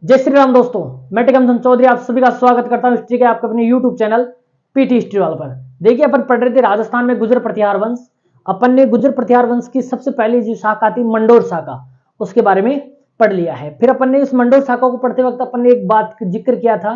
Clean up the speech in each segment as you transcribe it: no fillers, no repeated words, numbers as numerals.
जय श्री राम दोस्तों, मैं टिकमचंद चौधरी आप सभी का स्वागत करता हूं हिस्ट्री के आपके अपने यूट्यूब चैनल पीटी हिस्ट्री वाला पर। देखिए, अपन पढ़ रहे थे राजस्थान में गुर्जर प्रतिहार वंश। अपन ने गुर्जर प्रतिहार वंश की सबसे पहली जो शाखा थी मंडोर शाखा, उसके बारे में पढ़ लिया है। फिर अपन ने इस मंडोर शाखा को पढ़ते वक्त अपन ने एक बात जिक्र किया था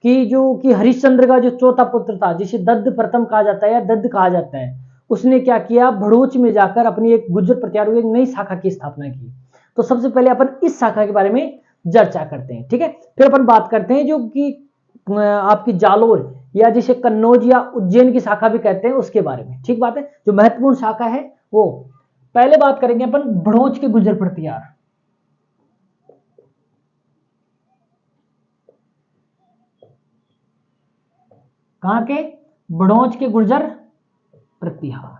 कि हरिश्चंद्र का जो चौथा पुत्र था, जिसे दद्द प्रथम कहा जाता है या दद्द कहा जाता है, उसने क्या किया, भड़ोच में जाकर अपनी एक गुर्जर प्रतिहार एक नई शाखा की स्थापना की। तो सबसे पहले अपन इस शाखा के बारे में चर्चा करते हैं, ठीक है। फिर अपन बात करते हैं जो कि आपकी जालोर या जिसे कन्नौज या उज्जैन की शाखा भी कहते हैं उसके बारे में, ठीक बात है। जो महत्वपूर्ण शाखा है वो पहले बात करेंगे अपन भड़ोच के गुर्जर प्रतिहार। कहां के? भड़ोच के गुर्जर प्रतिहार,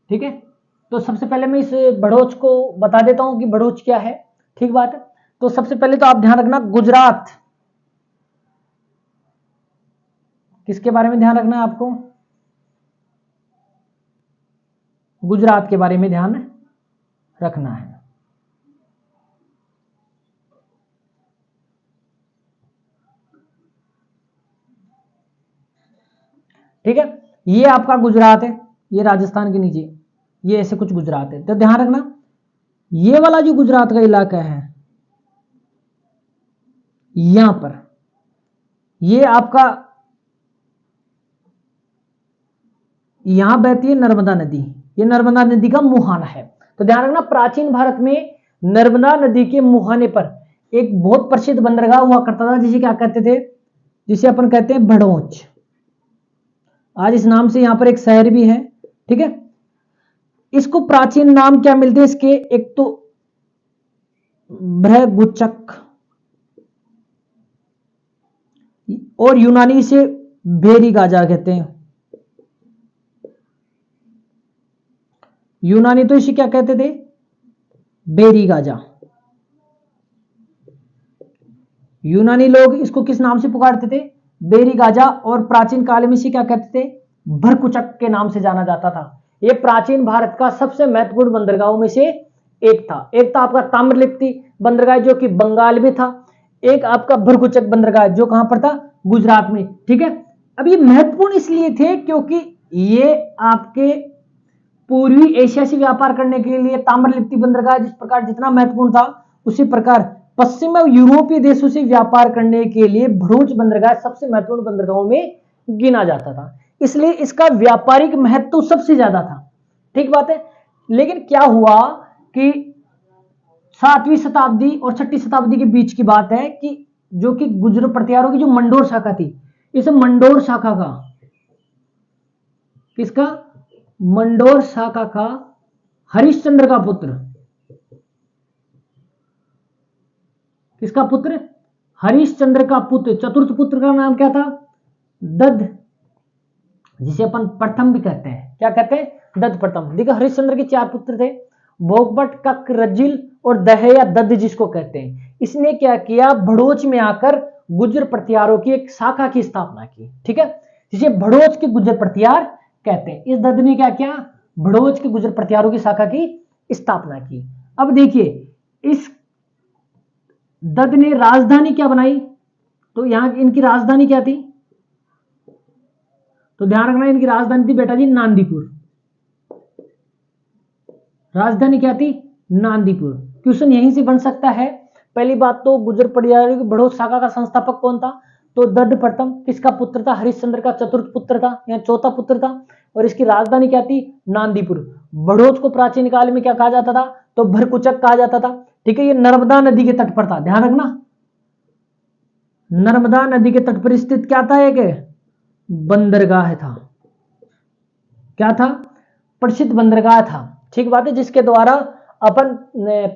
ठीक है। तो सबसे पहले मैं इस भड़ोच को बता देता हूं कि भड़ोच क्या है, ठीक बात है। तो सबसे पहले तो आप ध्यान रखना, गुजरात किसके बारे में ध्यान रखना है आपको? गुजरात के बारे में ध्यान रखना है। ठीक है, ये आपका गुजरात है, ये राजस्थान के नीचे ये ऐसे कुछ गुजरात है। तो ध्यान रखना, ये वाला जो गुजरात का इलाका है, यहां पर ये आपका यहां बहती है नर्मदा नदी, ये नर्मदा नदी का मुहाना है। तो ध्यान रखना, प्राचीन भारत में नर्मदा नदी के मुहाने पर एक बहुत प्रसिद्ध बंदरगाह हुआ करता था, जिसे क्या कहते थे? जिसे अपन कहते हैं भड़ोच। आज इस नाम से यहां पर एक शहर भी है, ठीक है। इसको प्राचीन नाम क्या मिलते हैं इसके? एक तो भ्रगुचक और यूनानी से भेरीगाजा कहते हैं। यूनानी तो इसे क्या कहते थे? भेरीगाजा। यूनानी लोग इसको किस नाम से पुकारते थे? भेरीगाजा। और प्राचीन काल में इसे क्या कहते थे? भरकुचक के नाम से जाना जाता था। यह प्राचीन भारत का सबसे महत्वपूर्ण बंदरगाहों में से एक था। एक था आपका ताम्रलिप्ति बंदरगाह जो कि बंगाल में था, एक आपका भरकुचक बंदरगाह जो कहां पर था? गुजरात में, ठीक है। अब ये महत्वपूर्ण इसलिए थे क्योंकि ये आपके पूर्वी एशिया से व्यापार करने के लिए ताम्रलिप्ति बंदरगाह जिस प्रकार जितना महत्वपूर्ण था, उसी प्रकार पश्चिम यूरोपीय देशों से व्यापार करने के लिए भरूच बंदरगाह सबसे महत्वपूर्ण बंदरगाहों में गिना जाता था। इसलिए इसका व्यापारिक महत्व सबसे ज्यादा था, ठीक बात है। लेकिन क्या हुआ कि 7वीं शताब्दी और 6वीं शताब्दी के बीच की बात है कि जो कि गुर्जर प्रतिहारों की जो मंडोर शाखा थी, इस मंडोर शाखा का, किसका? मंडोर शाखा का हरिश्चंद्र का पुत्र, किसका पुत्र? हरिश्चंद्र का पुत्र। चतुर्थ पुत्र का नाम क्या था? दद्द, जिसे अपन प्रथम भी कहते हैं। क्या कहते हैं? दद्द प्रथम। देखो, हरिश्चंद्र के 4 पुत्र थे, भोगभट, कक, रज्जिल और दह या दद्द जिसको कहते हैं। इसने क्या किया, भड़ोच में आकर गुर्जर प्रतिहारों की एक शाखा की स्थापना की, ठीक है, जिसे भड़ोच के गुर्जर प्रतिहार कहते हैं। इस दद्द ने क्या किया? भड़ोच के गुर्जर प्रतिहारों की शाखा की स्थापना की। अब देखिए, इस दद्द ने राजधानी क्या बनाई? तो यहां इनकी राजधानी क्या थी? तो ध्यान रखना, इनकी राजधानी थी बेटा जी नांदीपुर। राजधानी क्या थी? नांदीपुर। क्वेश्चन यहीं से बन सकता है। पहली बात तो गुर्जर प्रतिहारों की भड़ोच शाखा का संस्थापक कौन था? तो दद्द प्रथम। किसका पुत्र था? हरिश्चंद्र का चतुर्थ पुत्र था या चौथा पुत्र था। और इसकी राजधानी क्या थी? नांदीपुर। भड़ोच को प्राचीन काल में क्या कहा जाता था? तो भरकुचक कहा जाता था, ठीक है। ये नर्मदा नदी के तट पर था, ध्यान रखना, नर्मदा नदी के तट पर स्थित क्या था? एक बंदरगाह था। क्या था? प्रसिद्ध बंदरगाह था, ठीक बात है, जिसके द्वारा अपन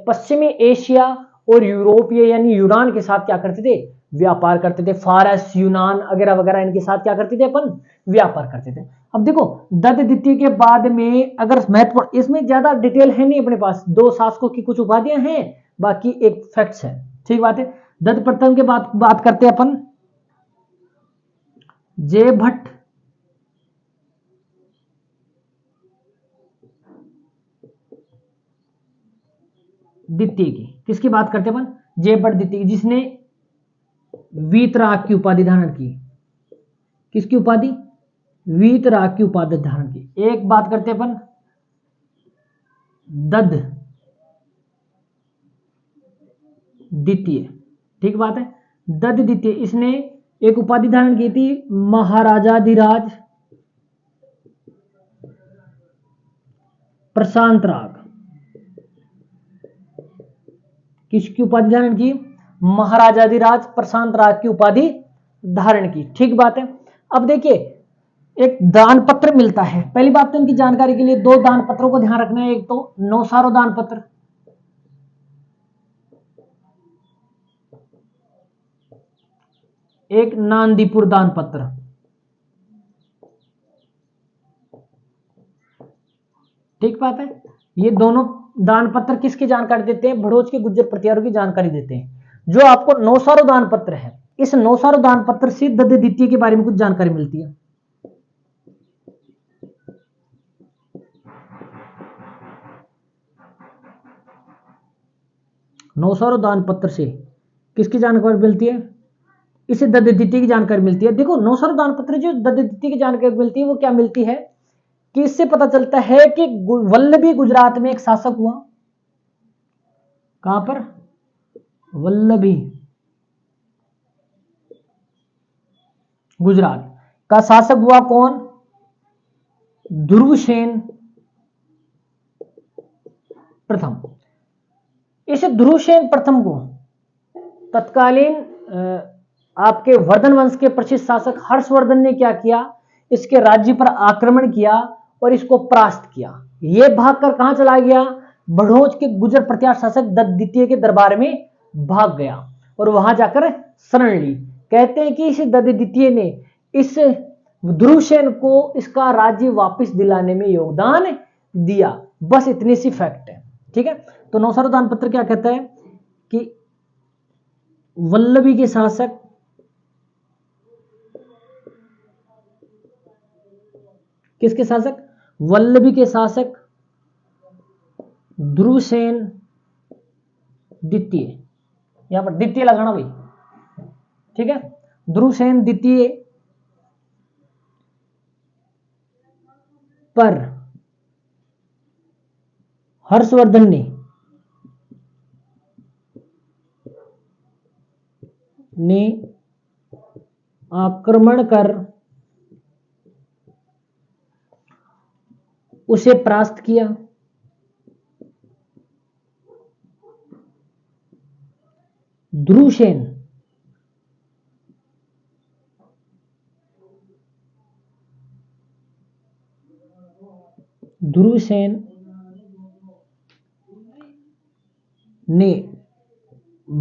पश्चिमी एशिया और यूरोपीय यानी यूनान के साथ क्या करते थे? व्यापार करते थे। फारस, यूनान वगैरह वगैरह इनके साथ क्या करते थे? अपन व्यापार करते थे। अब देखो, दत्त द्वितीय के बाद में अगर महत्वपूर्ण, इसमें ज्यादा डिटेल है नहीं अपने पास, 2 शासकों की कुछ उपाधियां हैं, बाकी एक फैक्ट्स है, ठीक बात है। दत्त प्रथम के बात करते हैं अपन, जय भट्ट, द्वितीय की, किसकी बात करते अपन, जयपट द्वितीय, जिसने वीतराग की उपाधि धारण की। किसकी उपाधि, वीतराग की उपाधि धारण की। एक बात करते अपन दद द्वितीय, ठीक बात है, दद द्वितीय, इसने एक उपाधि धारण की थी महाराजाधिराज प्रशांत राग। किसकी उपाधि धारण की, महाराजाधिराज प्रशांत राग की उपाधि धारण की, ठीक बात है। अब देखिए एक दान पत्र मिलता है, पहली बात तो इनकी जानकारी के लिए दो दान पत्रों को ध्यान रखना है, एक तो नौसारो दान पत्र, एक नांदीपुर दान पत्र। ठीक बात है, ये दोनों दान पत्र किसकी जानकारी देते हैं, भड़ोच के गुज्जर प्रतिहारों की जानकारी देते हैं। जो आपको नौसारो दान पत्र है, इस नौसारो दान पत्र से दद द्वितीय के बारे में कुछ जानकारी मिलती है। नौसारो दान पत्र से किसकी जानकारी मिलती है, इसे दद द्वितीय की जानकारी मिलती है। देखो नौसारो दान पत्र जो दद द्वितीय की जानकारी मिलती है वो क्या मिलती है कि इससे पता चलता है कि वल्लभी गुजरात में एक शासक हुआ। कहां पर, वल्लभी गुजरात का शासक हुआ कौन, ध्रुवसेन प्रथम। इस ध्रुवसेन प्रथम को तत्कालीन आपके वर्धन वंश के प्रसिद्ध शासक हर्षवर्धन ने क्या किया, इसके राज्य पर आक्रमण किया और इसको परास्त किया। यह भागकर कहां चला गया, बड़ोच के गुजर प्रतिहार शासक दद द्वितीय के दरबार में भाग गया और वहां जाकर शरण ली। कहते हैं कि इस दद द्वितीय ने इस ध्रुवसेन को इसका राज्य वापस दिलाने में योगदान दिया। बस इतनी सी फैक्ट है, ठीक है। तो नौसारो दान पत्र क्या कहता है कि वल्लभी के शासक किसके शासक, वल्लभी के शासक ध्रुवसेन द्वितीय, यहां पर द्वितीय लगाना भाई, ठीक है। ध्रुवसेन द्वितीय पर हर्षवर्धन ने आक्रमण कर उसे परास्त किया। ध्रुवसेन ने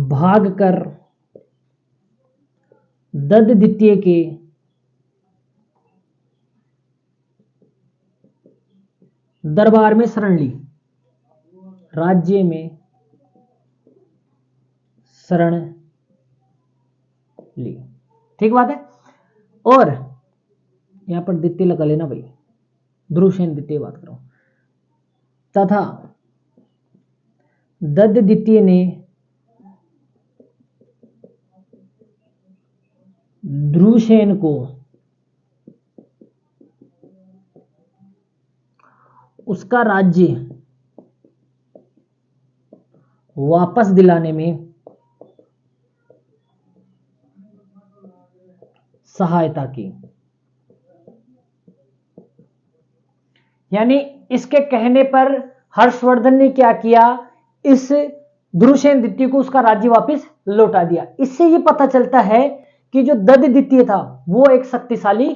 भागकर दद द्वितीय के दरबार में शरण ली, राज्य में शरण ली, ठीक बात है। और यहां पर द्वितीय लगा लेना भाई, ध्रुवसेन द्वितीय बात करो, तथा दद द्वितीय ने ध्रुवसेन को उसका राज्य वापस दिलाने में सहायता की। यानी इसके कहने पर हर्षवर्धन ने क्या किया, इस ध्रुवसेन द्वितीय को उसका राज्य वापस लौटा दिया। इससे यह पता चलता है कि जो दद द्वितीय था वो एक शक्तिशाली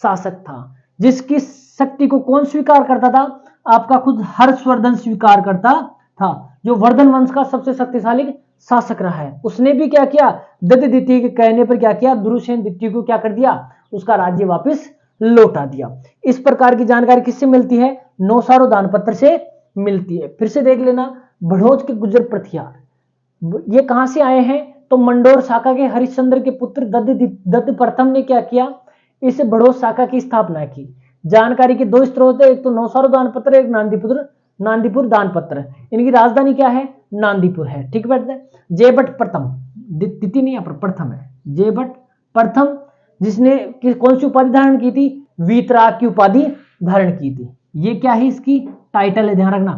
शासक था, जिसकी शक्ति को कौन स्वीकार करता था, आपका खुद हर्षवर्धन स्वीकार करता था, जो वर्धन वंश का सबसे शक्तिशाली शासक रहा है। उसने भी क्या किया, दद द्वितीय के कहने पर क्या किया, ध्रुवसेन द्वितीय को क्या कर दिया, उसका राज्य वापस लौटा दिया। इस प्रकार की जानकारी किससे मिलती है, नौसारो दान पत्र से मिलती है। फिर से देख लेना, बड़ोच के गुजर प्रतिहार ये कहां से आए हैं, तो मंडोर शाखा के हरिश्चंद्र के पुत्र दत्त प्रथम ने क्या किया, इस बड़ोच शाखा की स्थापना की। जानकारी के दो स्रोत है, एक तो नौसारो दान पत्र, एक नांदीपुर नांदीपुर दानपत्र। इनकी राजधानी क्या है? नांदीपुर है। ठीक है, जयभट्ट प्रथम, द्वितीय नहीं, यहाँ पर प्रथम है, जयभट्ट प्रथम, जिसने कौन सी उपाधि धारण की थी? वीतराग की उपाधि धारण की थी। ये क्या है? इसकी टाइटल है, ध्यान रखना।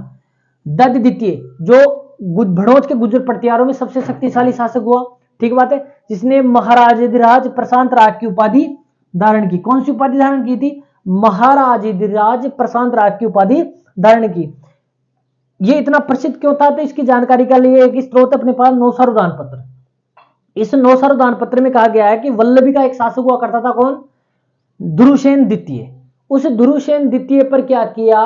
दत्त द्वितीय, जो भड़ोच के गुर्जर प्रतिहारों में सबसे शक्तिशाली शासक हुआ। ठीक बात है, जिसने महाराजाधिराज प्रशांत राज की उपाधि धारण की। कौन सी उपाधि धारण की थी? महाराजाधिराज प्रशांत राज की उपाधि धारण की। ये इतना प्रसिद्ध क्यों था? तो इसकी जानकारी के लिए एक स्त्रोत अपने पास, नौसारुदान पत्र। इस नौसारुदान पत्र में कहा गया है कि वल्लभी का एक शासक हुआ करता था, कौन? ध्रुवसेन द्वितीय। उस ध्रुवसेन द्वितीय पर क्या किया?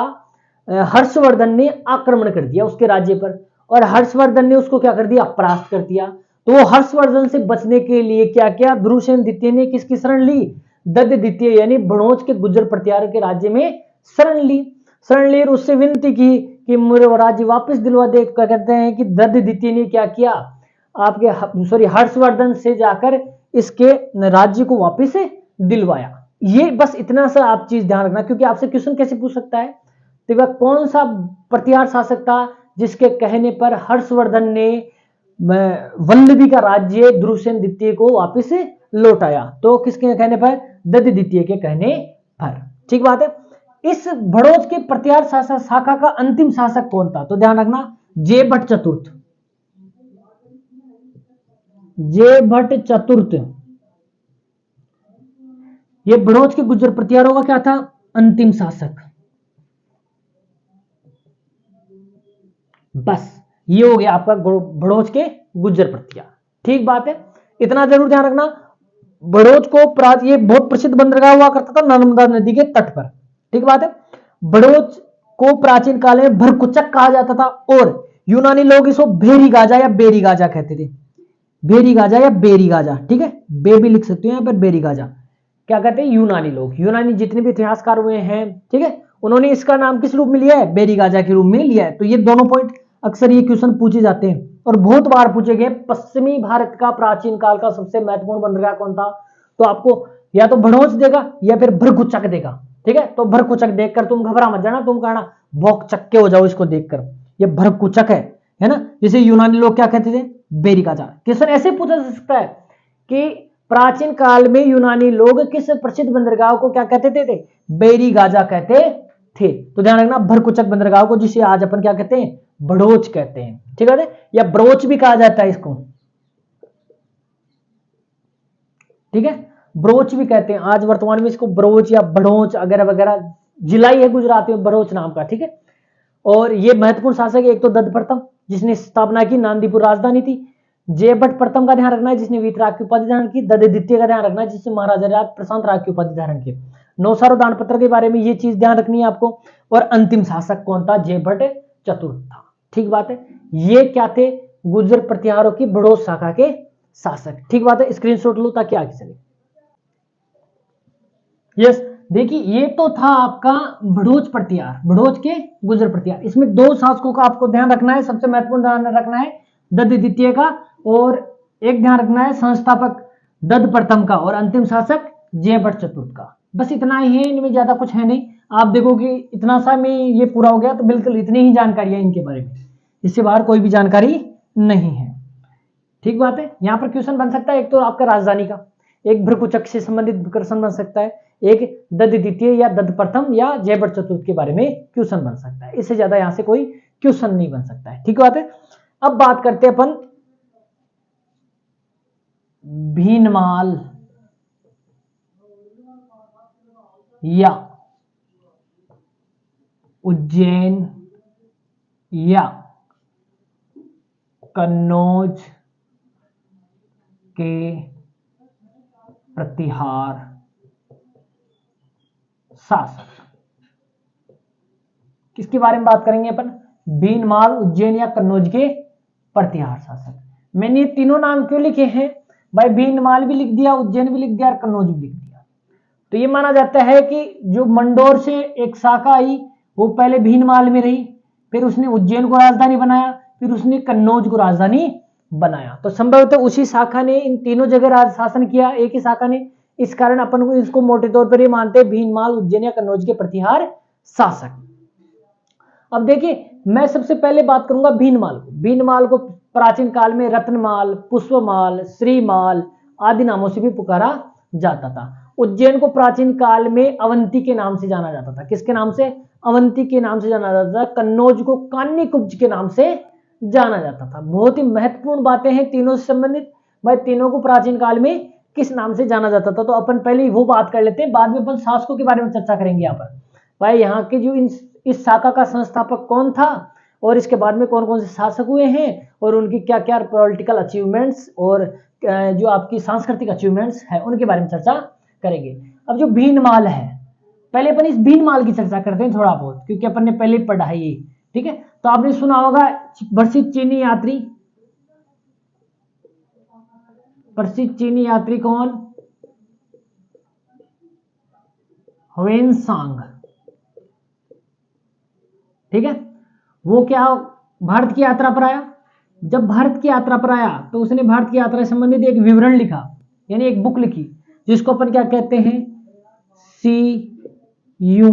हर्षवर्धन ने आक्रमण कर दिया उसके राज्य पर, और हर्षवर्धन ने उसको क्या कर दिया? परास्त कर दिया। तो हर्षवर्धन से बचने के लिए क्या किया? ध्रुवसेन द्वितीय ने किसकी शरण ली? दत्त द्वितीय, यानी भड़ोच के गुर्जर प्रतिहार के राज्य में शरण ली। शरण ली और उससे विनती की कि मुझे राज्य वापस दिलवा दे। क्या कहते हैं कि दत्त द्वितीय ने क्या किया? आपके हर्षवर्धन से जाकर इसके राज्य को वापस दिलवाया। ये बस इतना सा आप चीज ध्यान रखना, क्योंकि आपसे क्वेश्चन कैसे पूछ सकता है? तो वह कौन सा प्रतिहार शासक था जिसके कहने पर हर्षवर्धन ने वल्लभी का राज्य ध्रुवसेन द्वितीय को वापस लौटाया? तो किसके कहने पर? दत्त द्वितीय के कहने पर। ठीक बात है। इस भड़ोच के प्रतिहार शासक शाखा का अंतिम शासक कौन था? तो ध्यान रखना, जयभट्ट चतुर्थ। जयभट्ट चतुर्थ, ये भड़ोच के गुर्जर प्रतिहारों का क्या था? अंतिम शासक। बस ये हो गया आपका भड़ोच के गुर्जर प्रतिहार। ठीक बात है, इतना जरूर ध्यान रखना। भड़ोच को ये बहुत प्रसिद्ध बंदरगाह हुआ करता था नर्मदा नदी के तट पर। ठीक बात है। भड़ोच को प्राचीन काल में भरकुचक कहा जाता था, और यूनानी लोग इसको भेरी गाजा या बेरी गाजा कहते थे। भेरी गाजा या बेरी गाजा, ठीक है, बे भी लिख सकते हो यहाँ पर, बेरी गाजा क्या कहते हैं? यूनानी लोग, यूनानी जितने भी इतिहासकार हुए हैं, ठीक है, उन्होंने इसका नाम किस रूप में लिया है? बेरी गाजा के रूप में लिया है। तो ये दोनों पॉइंट अक्सर ये क्वेश्चन पूछे जाते हैं और बहुत बार पूछे गए। पश्चिमी भारत का प्राचीन काल का सबसे महत्वपूर्ण बंदरगाह कौन था? तो आपको या तो भड़ोच देगा या फिर भरकुचक देगा। ठीक है, तो भरकुचक देखकर तुम घबरा मत जाना, तुम कहना भौक चक्के हो जाओ इसको देखकर, ये भरकुचक है ना, जिसे यूनानी लोग क्या कहते थे? Berry Gaza. क्वेश्चन ऐसे पूछा जा सकता है कि प्राचीन काल में यूनानी लोग किस प्रसिद्ध बंदरगाह को क्या कहते थे? बेरी गाजा कहते थे। तो ध्यान रखना, भरकुचक बंदरगाह को, जिसे आज अपन क्या कहते हैं? भड़ोच कहते हैं। ठीक है, या ब्रोच भी कहा जाता है इसको। ठीक है, ब्रोच भी कहते हैं आज वर्तमान में इसको, ब्रोच या भड़ोच वगैरह वगैरह। जिला ही है गुजरात में भड़ोच नाम का। ठीक है, और ये महत्वपूर्ण शासक एक तो दत्त प्रथम, जिसने स्थापना की, नांदीपुर राजधानी थी। जयभट्ट प्रथम का ध्यान रखना है, जिसने वीतराग की उपाधि धारण की। दत्त द्वितीय का ध्यान रखना है, जिसने महाराजा प्रशांत राज की उपाधि धारण की। नौसारुदान पत्र के बारे में ये चीज ध्यान रखनी है आपको। और अंतिम शासक कौन था? जयभट्ट चतुर्थ था। ठीक बात है, ये क्या थे? गुर्जर प्रतिहारों की भड़ोच शाखा के शासक। ठीक बात है, स्क्रीनशॉट लो ताकि आगे चले। यस, देखिए ये तो था आपका भड़ोच प्रतिहार, भड़ोच के गुर्जर प्रतिहार। इसमें दो शासकों का आपको ध्यान रखना है, सबसे महत्वपूर्ण ध्यान रखना है दत्त द्वितीय का, और एक ध्यान रखना है संस्थापक दत्त प्रथम का, और अंतिम शासक जयभट्ट चतुर्थ का। बस इतना ही है, इनमें ज्यादा कुछ है नहीं। आप देखो कि इतना सा में ये पूरा हो गया, तो बिल्कुल इतनी ही जानकारी है इनके बारे में, इससे बाहर कोई भी जानकारी नहीं है। ठीक बात है, यहाँ पर क्वेश्चन बन सकता है एक तो आपका राजधानी का, एक भरकुचक से संबंधित क्वेश्चन बन सकता है, एक दत्त द्वितीय या दत्त प्रथम या जयभट्ट चतुर्थ के बारे में क्वेश्चन बन सकता है। इससे ज्यादा यहाँ से कोई क्वेश्चन नहीं बन सकता है। ठीक बात है, अब बात करते हैं अपन भीनमाल या उज्जैन या कन्नौज के प्रतिहार शासक। किसके बारे में बात करेंगे अपन? भीनमाल, उज्जैन या कन्नौज के प्रतिहार शासक। मैंने ये तीनों नाम क्यों लिखे हैं भाई? भीनमाल भी लिख दिया, उज्जैन भी लिख दिया और कन्नौज भी लिख दिया। तो ये माना जाता है कि जो मंडोर से एक शाखा आई वो पहले भीनमाल में रही, फिर उसने उज्जैन को राजधानी बनाया, फिर उसने कन्नौज को राजधानी बनाया। तो संभवतः उसी शाखा ने इन तीनों जगह राज शासन किया, एक ही शाखा ने। इस कारण अपन को इसको मोटे तौर पर ये मानते हैं भीनमाल, उज्जैन या कन्नौज के प्रतिहार शासक। अब देखिए मैं सबसे पहले बात करूंगा भीनमाल को। भीनमाल को प्राचीन काल में रत्नमाल, पुष्पमाल, श्रीमाल आदि नामों से भी पुकारा जाता था। उज्जैन को प्राचीन काल में अवंती के नाम से जाना जाता था। किसके नाम से? अवंती के नाम से जाना जाता था। कन्नौज को कान्यकुब्ज के नाम से जाना जाता था। बहुत ही महत्वपूर्ण बातें हैं तीनों से संबंधित। भाई तीनों को प्राचीन काल में किस नाम से जाना जाता था, तो अपन पहले वो बात कर लेते हैं, बाद में अपन शासकों के बारे में चर्चा करेंगे यहाँ पर। भाई यहाँ के जो इस शाखा का संस्थापक कौन था और इसके बाद में कौन कौन से शासक हुए हैं और उनकी क्या क्या पॉलिटिकल अचीवमेंट्स और जो आपकी सांस्कृतिक अचीवमेंट्स है उनके बारे में चर्चा करेंगे। अब जो भीनमाल है, पहले अपन इस भीनमाल की चर्चा करते हैं थोड़ा बहुत, क्योंकि अपन ने पहले पढ़ा है ये, ठीक है। तो आपने सुना होगा प्रसिद्ध चीनी यात्री कौन? ह्वेनसांग, ठीक है। वो क्या भारत की यात्रा पर आया। जब भारत की यात्रा पर आया तो उसने भारत की यात्रा से संबंधित एक विवरण लिखा, यानी एक बुक लिखी, जिसको अपन क्या कहते हैं? सीयू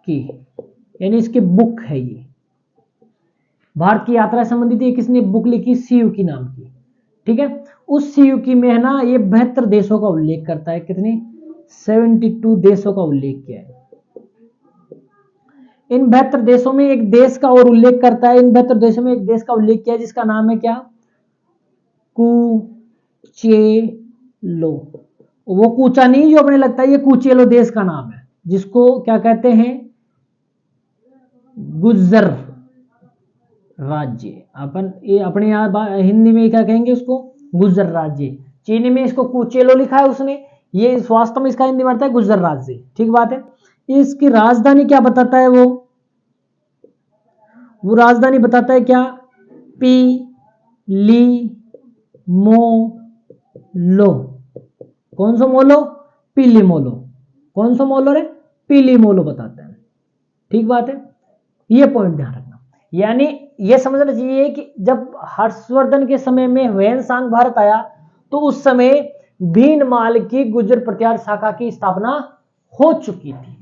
की, यानी इसकी बुक है ये। भारत की यात्रा से संबंधित एक किसने बुक लिखी? सीयू की नाम की, ठीक है। उस सीयू की में है ना ये 72 देशों का उल्लेख करता है। कितने? 72 देशों का उल्लेख किया है। इन 72 देशों में एक देश का और उल्लेख करता है। इन 72 देशों में एक देश का उल्लेख किया है जिसका नाम है क्या? कुचेलो। वो कूचा नहीं जो अपने लगता है, ये कुचेलो देश का नाम है, जिसको क्या कहते हैं? गुज्जर राज्य। अपन ये अपने यहाँ हिंदी में क्या कहेंगे उसको? गुज्जर राज्य। चीनी में इसको कुचेलो लिखा है उसने, ये वास्तव में इसका हिंदी में आता है गुज्जर राज्य, ठीक बात है। इसकी राजधानी क्या बताता है? वो राजधानी बताता है क्या? पीली मोलो। कौन सा मोलो? पीली मोलो। कौन सा मोलो रे? पीली मोलो बताता है, ठीक बात है। ये पॉइंट ध्यान रखना, यानी ये समझना चाहिए कि जब हर्षवर्धन के समय में ह्वेनसांग भारत आया तो उस समय भीनमाल की गुर्जर प्रतिहार शाखा की स्थापना हो चुकी थी,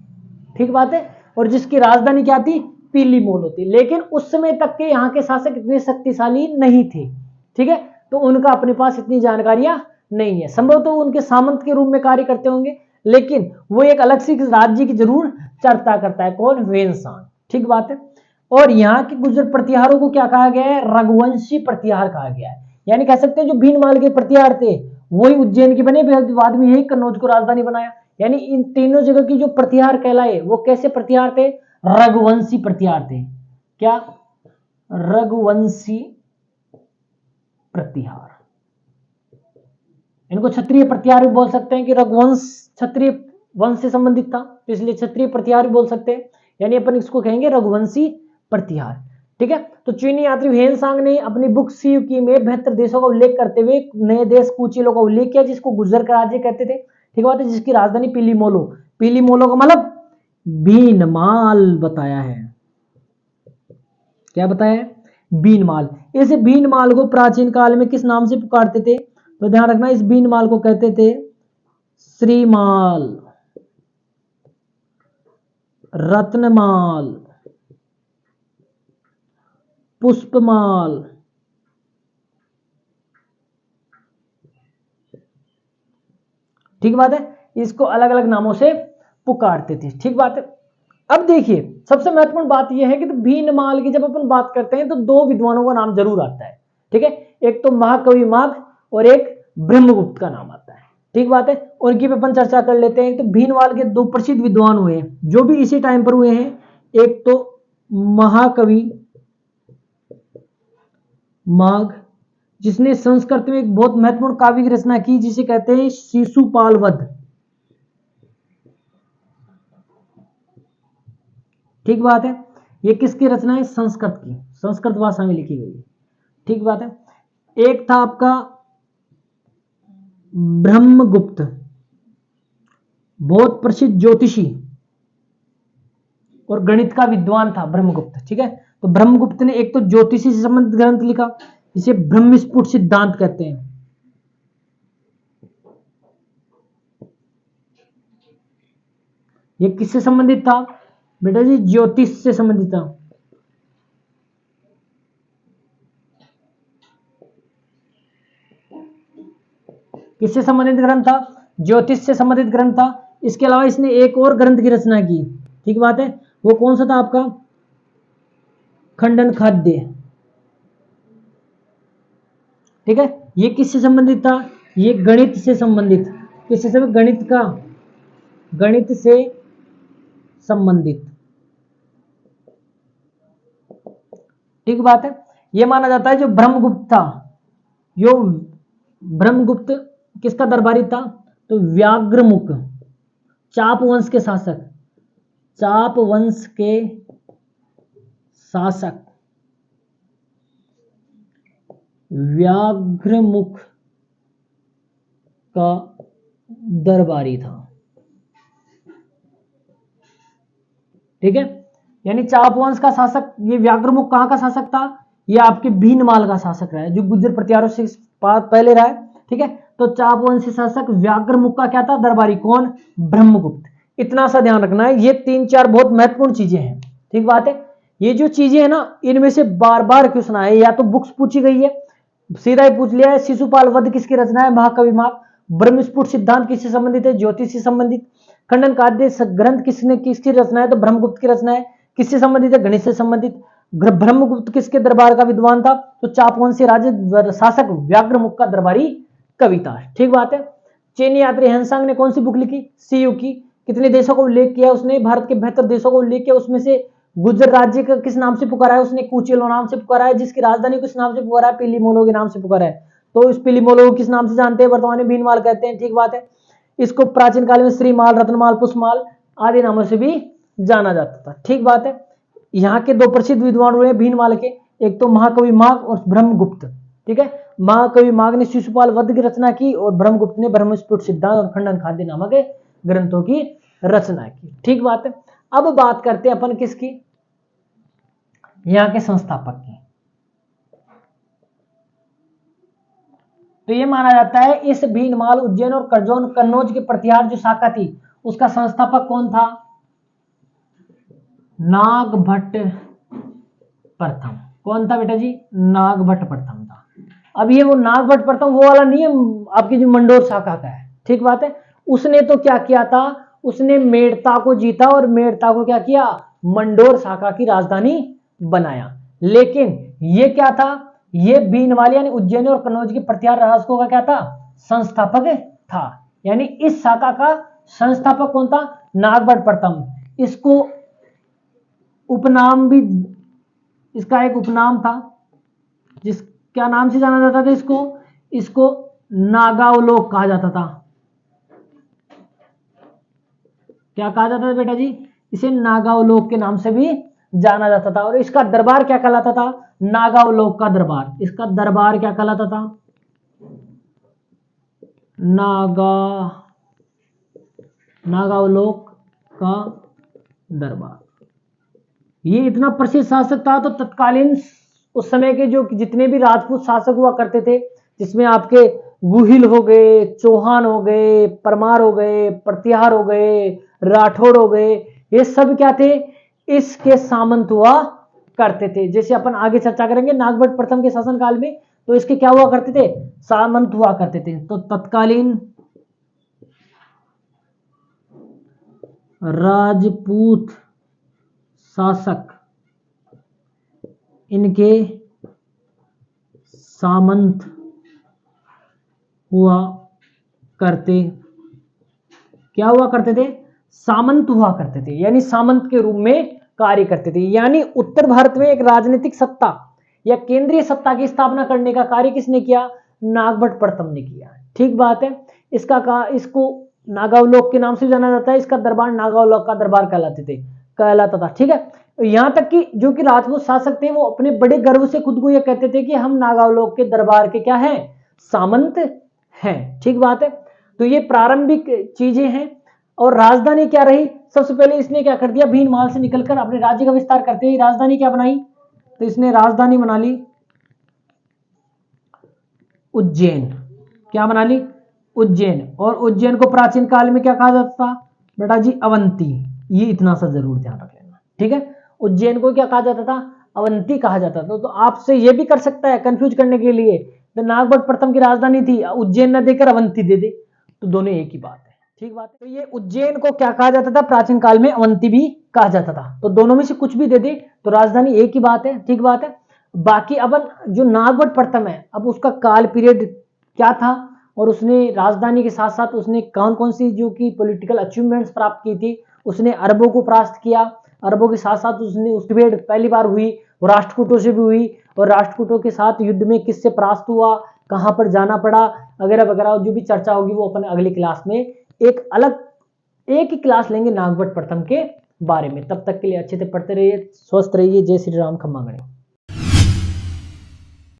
ठीक बात है। और जिसकी राजधानी क्या थी? पीली मोलो थी। लेकिन उस समय तक के यहाँ के शासक इतने शक्तिशाली नहीं थे, ठीक है। तो उनका अपने पास इतनी जानकारियां नहीं है। संभव तो उनके सामंत के रूप में कार्य करते होंगे, लेकिन वो एक अलग सी राज्य की जरूर चर्चा करता है। कौन? ह्वेनसांग, ठीक बात है। और यहाँ के गुर्जर प्रतिहारों को क्या कहा गया है? रघुवंशी प्रतिहार कहा गया है। यानी कह सकते हैं जो भीनमाल के प्रतिहार थे वही उज्जैन के बने, बाद में यही कन्नौज को राजधानी बनाया। यानी इन तीनों जगह की जो प्रतिहार कहलाए वो कैसे प्रतिहार थे? रघुवंशी प्रतिहार थे। क्या? रघुवंशी प्रतिहार। इनको क्षत्रिय प्रतिहार भी बोल सकते हैं कि रघुवंश क्षत्रिय वंश से संबंधित था, तो इसलिए क्षत्रिय प्रतिहार भी बोल सकते हैं। यानी अपन इसको कहेंगे रघुवंशी प्रतिहार, ठीक है। तो चीनी यात्री ह्वेनसांग ने अपनी बुक सीयू की में 72 देशों का उल्लेख करते हुए नए देश कुचेलो का उल्लेख किया, जिसको गुर्जर का राज्य कहते थे, ठीक बात है। जिसकी राजधानी पीली मोलो, पीली मोलो का मतलब भीनमाल बताया है। क्या बताया है? भीनमाल। इस भीनमाल को प्राचीन काल में किस नाम से पुकारते थे? तो ध्यान रखना, इस भीनमाल को कहते थे श्रीमाल, रत्नमाल, पुष्पमाल, ठीक बात है। इसको अलग अलग नामों से पुकारते थे, ठीक बात है। अब देखिए सबसे महत्वपूर्ण बात यह है कि तो भीनमाल की जब अपन बात करते हैं तो दो विद्वानों का नाम जरूर आता है, ठीक है। एक तो महाकवि माघ और एक ब्रह्मगुप्त का नाम आता है, ठीक बात है। उनकी भी अपन चर्चा कर लेते हैं। तो भीनमाल के दो प्रसिद्ध विद्वान हुए हैं जो भी इसी टाइम पर हुए हैं। एक तो महाकवि माघ, जिसने संस्कृत में एक बहुत महत्वपूर्ण काव्य की रचना की जिसे कहते हैं शिशुपाल वध, ठीक बात है। ये किसकी रचना है? संस्कृत की, संस्कृत भाषा में लिखी गई है, ठीक बात है। एक था आपका ब्रह्मगुप्त, बहुत प्रसिद्ध ज्योतिषी और गणित का विद्वान था ब्रह्मगुप्त, ठीक है। तो ब्रह्मगुप्त ने एक तो ज्योतिषी से संबंधित ग्रंथ लिखा जिसे ब्रह्मस्फुट सिद्धांत कहते हैं। ये किससे संबंधित था? बेटा जी ज्योतिष से संबंधित था। किससे संबंधित ग्रंथ था? ज्योतिष से संबंधित ग्रंथ था। इसके अलावा इसने एक और ग्रंथ की रचना की, ठीक बात है, वो कौन सा था आपका? खंडन खाद्य। ठीक है, ये किससे संबंधित था? ये गणित से संबंधित। किससे संबंधित? गणित का, गणित से संबंधित। ठीक बात है। ये माना जाता है जो ब्रह्मगुप्त था, यो ब्रह्मगुप्त किसका दरबारी था? तो व्याघ्रमुख, चाप वंश के शासक, चाप वंश के शासक व्याघ्रमुख का दरबारी था। ठीक है, यानी चाप वंश का शासक ये व्याघ्रमुख कहां का शासक था? ये आपके भीनमाल का शासक रहा है, जो गुज्जर प्रतिहारों से पहले रहा है। ठीक है, तो चाप वंशी शासक व्याघ्रमुख का क्या था? दरबारी। कौन? ब्रह्मगुप्त। इतना सा ध्यान रखना है, ये 3-4 बहुत महत्वपूर्ण चीजें हैं। ठीक बात है, ये जो चीजें है ना, इनमें से बार बार क्वेश्चन आए, या तो बुक्स पूछी गई है, सीधा ही पूछ लिया है, शिशुपाल वध किसकी रचना है? महाकवि माग। ब्रह्मस्फुट सिद्धांत किससे संबंधित है? ज्योतिष से संबंधित। खंडन काद्य ग्रंथ किसने किसकी रचना है? तो ब्रह्मगुप्त की रचना है। किससे संबंधित है? गणित से संबंधित। ब्रह्मगुप्त किसके दरबार का विद्वान था? तो चापवंशी राज्य शासक व्याघ्रमुख का दरबारी कवि था। ठीक बात है। चीनी यात्री हेनसांग ने कौन सी बुक लिखी? सीयू की। कितने देशों को उल्लेख किया उसने? भारत के 72 देशों को उल्लेख किया। उसमें से गुजर राज्य का किस नाम से पुकारा है उसने? कुचेलो नाम से पुकारा है। जिसकी राजधानी किस नाम से पुकारा है? पिलीमोलो के नाम से पुकारा है। तो इस पिलीमोलो किस नाम से जानते हैं? वर्तमान में भीनमाल कहते हैं। ठीक बात है। इसको प्राचीन काल में श्रीमाल, रत्नमाल, पुष्पमाल आदि नामों से भी जाना जाता था। ठीक बात है। यहाँ के 2 प्रसिद्ध विद्वान हुए भीनमाल के, एक तो महाकवि माग और ब्रह्मगुप्त। ठीक है, महाकवि माग ने शिशुपाल वध की रचना की और ब्रह्मगुप्त ने ब्रह्मस्फुट सिद्धांत और खंडन खाद्य नामक ग्रंथों की रचना की। ठीक बात है। अब बात करते हैं अपन किसकी? यहाँ के संस्थापक की। तो ये माना जाता है इस भीनमाल, उज्जैन और कन्नौज के प्रतिहार जो शाखा थी, उसका संस्थापक कौन था? नागभट्ट प्रथम। कौन था बेटा जी? नागभट्ट प्रथम था। अब ये वो नागभट्ट प्रथम वो वाला नहीं है आपकी जो मंडोर शाखा का है। ठीक बात है। उसने तो क्या किया था? उसने मेड़ता को जीता और मेड़ता को क्या किया? मंडोर शाखा की राजधानी बनाया। लेकिन ये क्या था? ये भीनमाल यानी उज्जैन और कन्नौज के प्रतिहार शासकों का क्या था? संस्थापक था। यानी इस शाखा का संस्थापक कौन था? नागभट्ट प्रथम। इसको उपनाम भी, इसका एक उपनाम था, जिस क्या नाम से जाना जाता था इसको? इसको नागावलोक कहा जाता था। क्या कहा जाता था बेटा जी? इसे नागावलोक के नाम से भी जाना जाता था। और इसका दरबार क्या कहलाता था? नागावलोक का दरबार। इसका दरबार क्या कहलाता था? नागावलोक का दरबार। ये इतना प्रसिद्ध शासक था, तो तत्कालीन उस समय के जो जितने भी राजपूत शासक हुआ करते थे, जिसमें आपके गुहिल हो गए, चौहान हो गए, परमार हो गए, प्रतिहार हो गए, राठौड़ हो गए, ये सब क्या थे? इसके सामंत हुआ करते थे। जैसे अपन आगे चर्चा करेंगे नागभट्ट प्रथम के शासनकाल में, तो इसके क्या हुआ करते थे? सामंत हुआ करते थे। तो तत्कालीन राजपूत शासक इनके सामंत हुआ करते, क्या हुआ करते थे? सामंत हुआ करते थे, यानी सामंत के रूप में कार्य करते थे। यानी उत्तर भारत में एक राजनीतिक सत्ता या केंद्रीय सत्ता की स्थापना करने का कार्य किसने किया? नागभट्ट प्रथम ने किया। ठीक बात है। इसको नागावलोक के नाम से जाना जाता है। इसका दरबार नागावलोक का दरबार कहलाता था। ठीक है। यहां तक कि जो कि राजपूत शासक थे, वो अपने बड़े गर्व से खुद को यह कहते थे कि हम नागावलोक के दरबार के क्या हैं? सामंत हैं। ठीक बात है। तो ये प्रारंभिक चीजें हैं। और राजधानी क्या रही? सबसे पहले इसने क्या कर दिया? भीनमाल से निकलकर अपने राज्य का विस्तार करते ही राजधानी क्या बनाई? तो इसने राजधानी बना ली उज्जैन। क्या बना ली? उज्जैन। और उज्जैन को प्राचीन काल में क्या कहा जाता था बेटा जी? अवंती। ये इतना सा जरूर ध्यान रख लेना। ठीक है। उज्जैन को क्या कहा जाता था, अवंती कहा जाता था। तो आपसे ये भी कर सकता है कंफ्यूज करने के लिए, तो नागभट्ट प्रथम की राजधानी थी, उज्जैन न देकर अवंती दे दे, तो दोनों एक ही बात है। ठीक बात है। तो ये उज्जैन को क्या कहा जाता था प्राचीन काल में, अवंती भी कहा जाता था। तो दोनों में से कुछ भी दे दे तो राजधानी एक ही बात है। ठीक बात है। बाकी अब जो नागभट्ट प्रथम है, अब उसका काल पीरियड क्या था, और उसने राजधानी के साथ साथ उसने कौन कौन सी जो की पॉलिटिकल अचीवमेंट्स प्राप्त की थी। उसने अरबों को परास्त किया, अरबों के साथ साथ उसने उस डिबेट पहली बार हुई, वो राष्ट्रकूटों से भी हुई, और राष्ट्रकूटों के साथ युद्ध में किससे परास्त हुआ, कहां पर जाना पड़ा, वगैरह वगैरह जो भी चर्चा होगी वो अपन अगली क्लास में एक अलग एक ही क्लास लेंगे नागभट्ट प्रथम के बारे में। तब तक के लिए अच्छे से पढ़ते रहिए, स्वस्थ रहिए। जय श्री राम, खम्मा गणे।